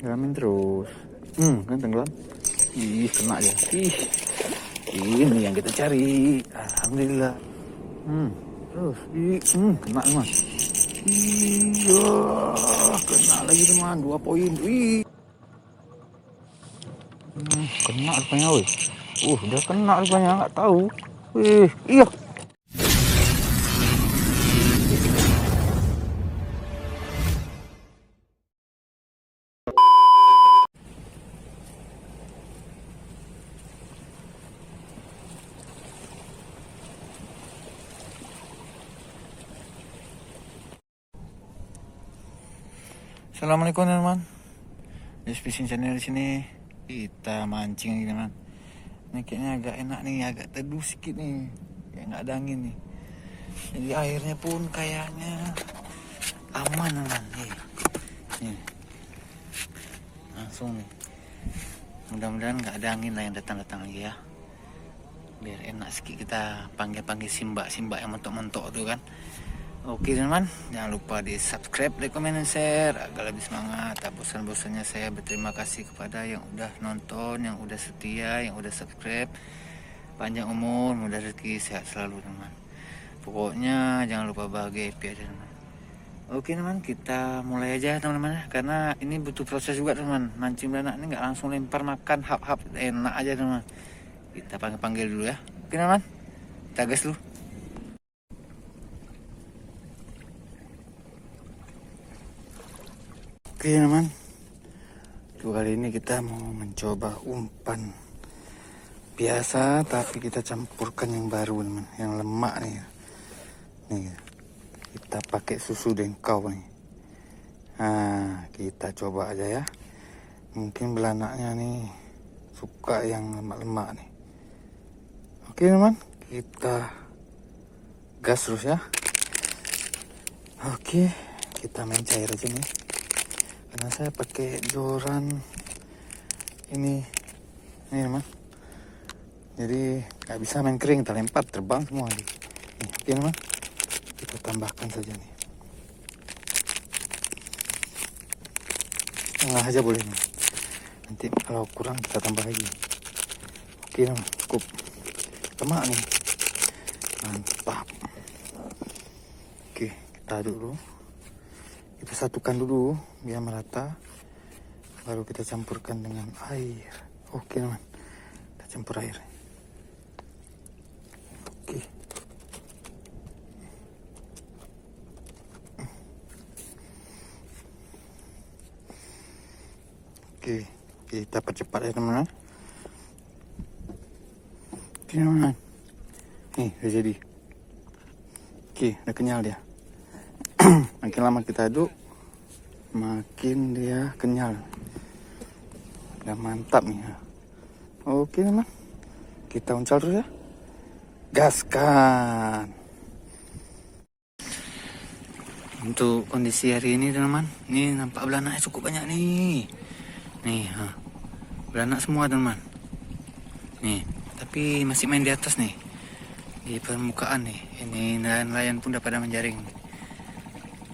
Galamin terus. Kan tenggelam. Ih, kena aja. Ih, ini yang kita cari. Alhamdulillah. Terus. Kena teman. Iya, kena lagi teman. 2 poin. Wih. Kena rupanya, wih. Udah kena rupanya, nggak tahu. Wih, iya. Assalamualaikum teman-teman. Di Fishing Channel di sini kita mancing lagi teman. Ini kayaknya agak enak nih, agak teduh sedikit nih, kayak nggak ada angin nih. Jadi airnya pun kayaknya aman teman. Nih, langsung nih. Mudah-mudahan nggak ada angin lah yang datang lagi ya. Biar enak sedikit kita panggil simba yang mentok-mentok tuh kan. Oke teman, jangan lupa di subscribe, like, comment, dan share agar lebih semangat. Tak bosan-bosannya saya berterima kasih kepada yang udah nonton, yang udah setia, yang udah subscribe. Panjang umur, mudah rezeki, sehat selalu teman. Pokoknya jangan lupa bahagia, happy aja teman. Oke teman, kita mulai aja teman-teman, karena ini butuh proses juga teman. Mancing belanak ini nggak langsung lempar makan hap-hap, enak aja teman. Kita panggil dulu ya. Oke teman, kita gas dulu. Oke teman, kali ini kita mau mencoba umpan biasa, tapi kita campurkan yang baru teman, yang lemak nih. Nih, kita pakai susu dengkau nih. Nah, kita coba aja ya. Mungkin belanaknya nih suka yang lemak-lemak nih. Oke teman, kita gas terus ya. Oke, kita main cair aja nih. Karena saya pakai joran ini teman, jadi nggak bisa main kering, kita lempar terbang semua nih. Oke teman, kita tambahkan saja nih, setengah aja boleh nih. Nanti kalau kurang kita tambah lagi. Oke teman, cukup lemak nih, mantap. Oke, kita aduk dulu, kita satukan dulu biar merata, baru kita campurkan dengan air. Oke teman, kita campur air. Oke, kita percepat ya teman-teman. Oke teman-teman, nih udah jadi. Oke, udah kenyal dia. Makin lama kita aduk, makin dia kenyal. Udah mantap nih ya. Oke teman, kita uncal terus ya. Gaskan. Untuk kondisi hari ini teman-teman, ini nampak belanaknya cukup banyak nih. Nih, beranak semua teman. Nih, tapi masih main di atas nih, di permukaan nih. Ini nelayan pun udah pada menjaring.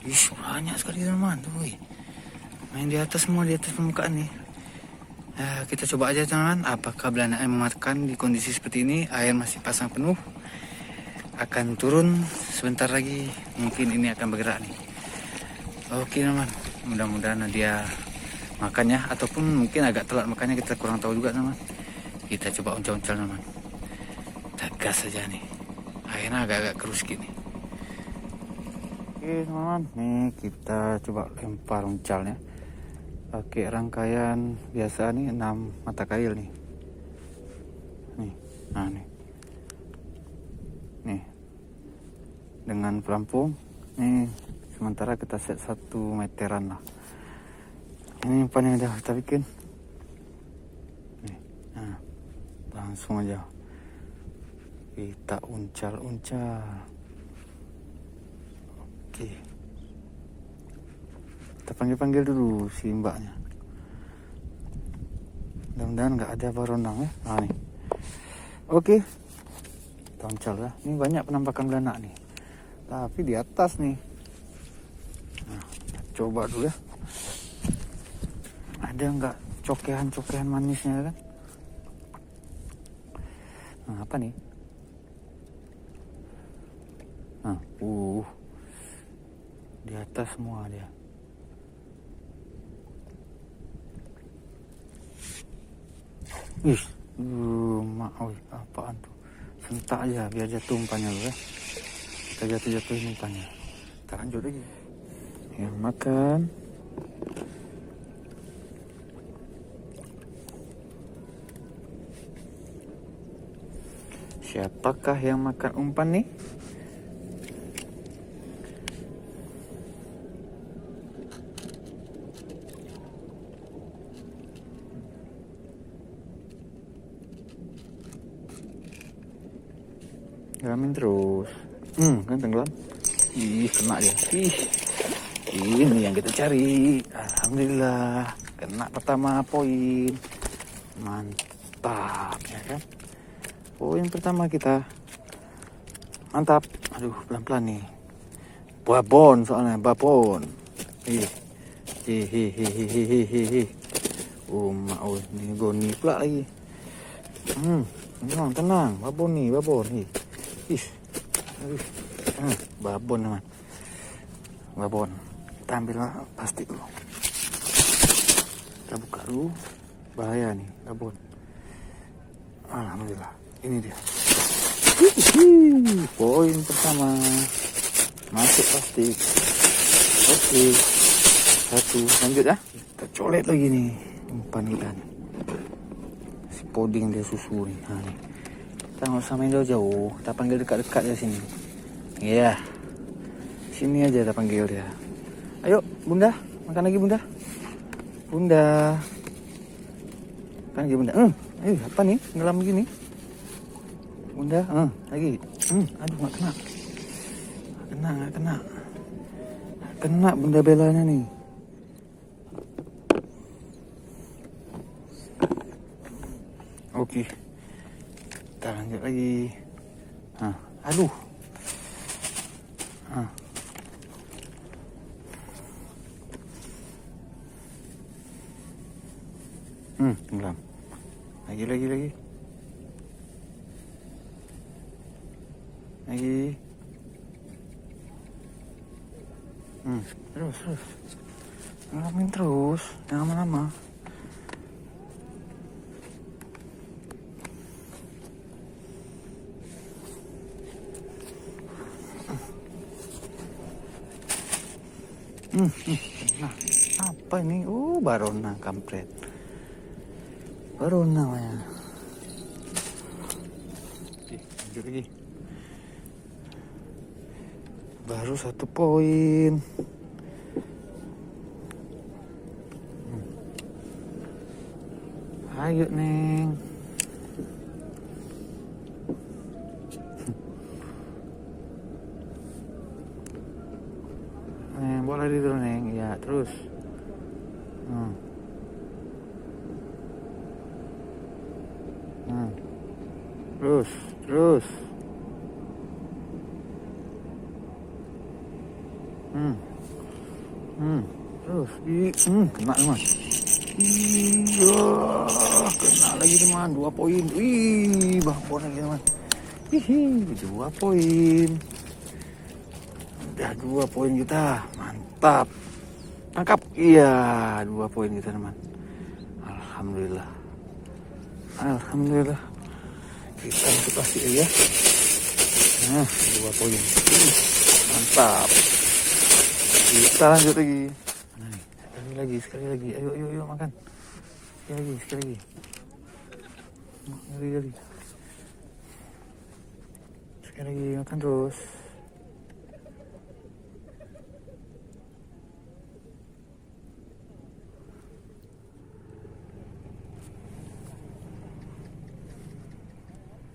Ih, banyak sekali teman tuh. Main di atas semua, di atas permukaan nih. Kita coba aja teman, apakah belanaknya memakan di kondisi seperti ini. Air masih pasang penuh, akan turun sebentar lagi. Mungkin ini akan bergerak nih. Oke teman, mudah-mudahan dia makannya, ataupun mungkin agak telat makannya, kita kurang tahu juga teman. Kita coba uncal-uncal teman, kita gas saja nih. Akhirnya agak-agak keruh sedikit nih. Oke teman-teman, nih kita coba lempar uncalnya pakai rangkaian biasa nih, 6 mata kail nih. Nah nih dengan pelampung nih, sementara kita set 1 meteran lah. Ini umpan yang udah kita bikin nih. Nah, langsung aja kita uncal. Oke, kita panggil dulu si mbaknya. Mudah-mudahan nggak ada baronang ya. Nah nih, oke, kita uncal ya. Ini banyak penampakan belanak nih, tapi di atas nih. Nah, kita coba dulu ya. ada nggak cokehan manisnya kan. Nah, apa nih? Nah, di atas semua dia. Ih, apaan tuh? Sentak aja biar jatuh umpannya loh ya. Kita jatuhin umpannya. Kita lanjut lagi. Yang makan. Siapakah yang makan umpan nih? Gelamin terus. Kan tenggelam. Ih, kena dia. Ini yang kita cari. Alhamdulillah, kena pertama poin. Mantap, ya kan? Poin pertama kita. Mantap. Aduh, pelan-pelan nih. Babon soalnya, babon. Ini goni pula lagi. Tenang, babon nih. Babon teman. Babon. Kita ambil plastik dulu. Kita buka dulu. Bahaya nih, babon. Alhamdulillah. Ini dia. Poin pertama. Masuk plastik. Oke. 1. Lanjut ya. Kita colet lagi nih. Umpan ikan. Si poding dia susu nih. Nah, nih. Kita nggak usah main jauh-jauh. Kita panggil dekat-dekat ya sini. Iya. Sini aja kita panggil dia. Ayo, Bunda. Makan lagi, Bunda. Bunda. Makan lagi, Bunda. Ayo, apa nih? Ngelam gini. Bunda, lagi. Aduh, nggak kena. Nggak kena. Kena Bunda belanya nih. Oke. Kita lanjut lagi. Aduh. Tenggelam. Lagi. Terus. Ngalamin terus. Jangan lama-lama. Nah, apa ini? Barona kampret. Barona namanya. Oke, lanjut lagi. Baru 1 poin. Ayo, Neng. Neng, boleh dulu, Neng. Ya, terus. Terus. Terus. Kena teman. Iya, kena lagi teman. 2 poin. Babon lagi teman. 2 poin. Udah 2 poin kita. Mantap. Tangkap. Iya, 2 poin kita teman. Alhamdulillah. Kita masuk plastik ya. Nah, 2 poin. Mantap. Kita lanjut lagi. Sekali lagi. Ayo makan. Sekali lagi. Sekali lagi makan terus.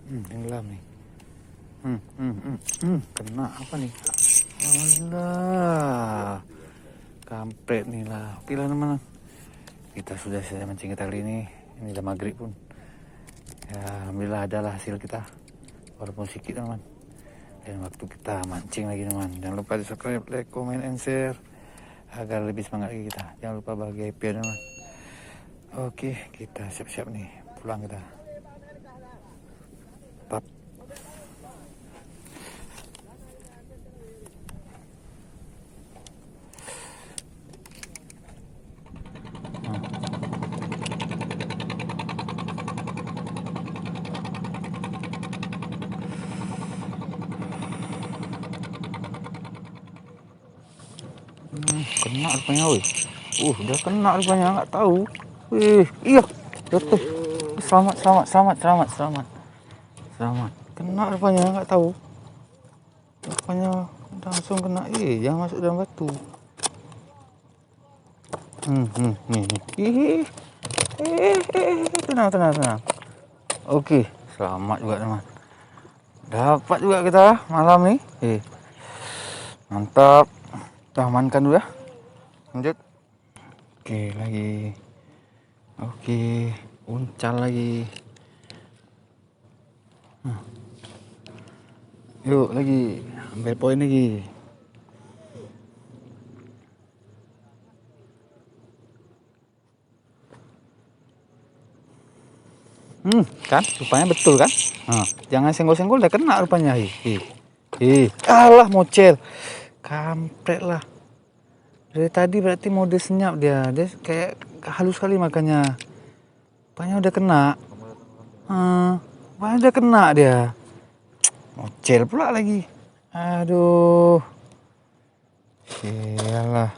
Tenggelam nih. Kena apa nih? Alah. Kampret nih lah. Oke lah teman-teman. Kita sudah selesai mancing kita kali ini. Ini udah maghrib pun. Ya, alhamdulillah adalah hasil kita. Walaupun sedikit teman. Dan waktu kita mancing lagi teman. Jangan lupa di subscribe, like, comment, and share. Agar lebih semangat lagi kita. Jangan lupa bahagia happy teman. Oke, kita siap-siap nih, pulang kita. Tap. Kena rupanya, woi. Udah kena rupanya, nggak tahu. Iya, jatuh. Selamat, selamat, selamat, selamat, selamat, selamat. Kena rupanya, nggak tahu. Rupanya langsung kena. Jangan masuk dalam batu. Nih. Tenang, tenang, tenang. Oke, selamat juga teman. Dapat juga kita malam nih. Mantap. Kita amankan dulu ya. Lanjut. Oke, lagi. Oke, uncal lagi. Yuk lagi, ambil poin lagi. Kan rupanya betul kan. Jangan senggol-senggol, udah kena rupanya. Alah mocel, kampret lah. Dari tadi berarti mode senyap dia kayak halus sekali makanya. Rupanya udah kena. Rupanya udah kena dia. Mocel pula lagi. Aduh. Iyalah.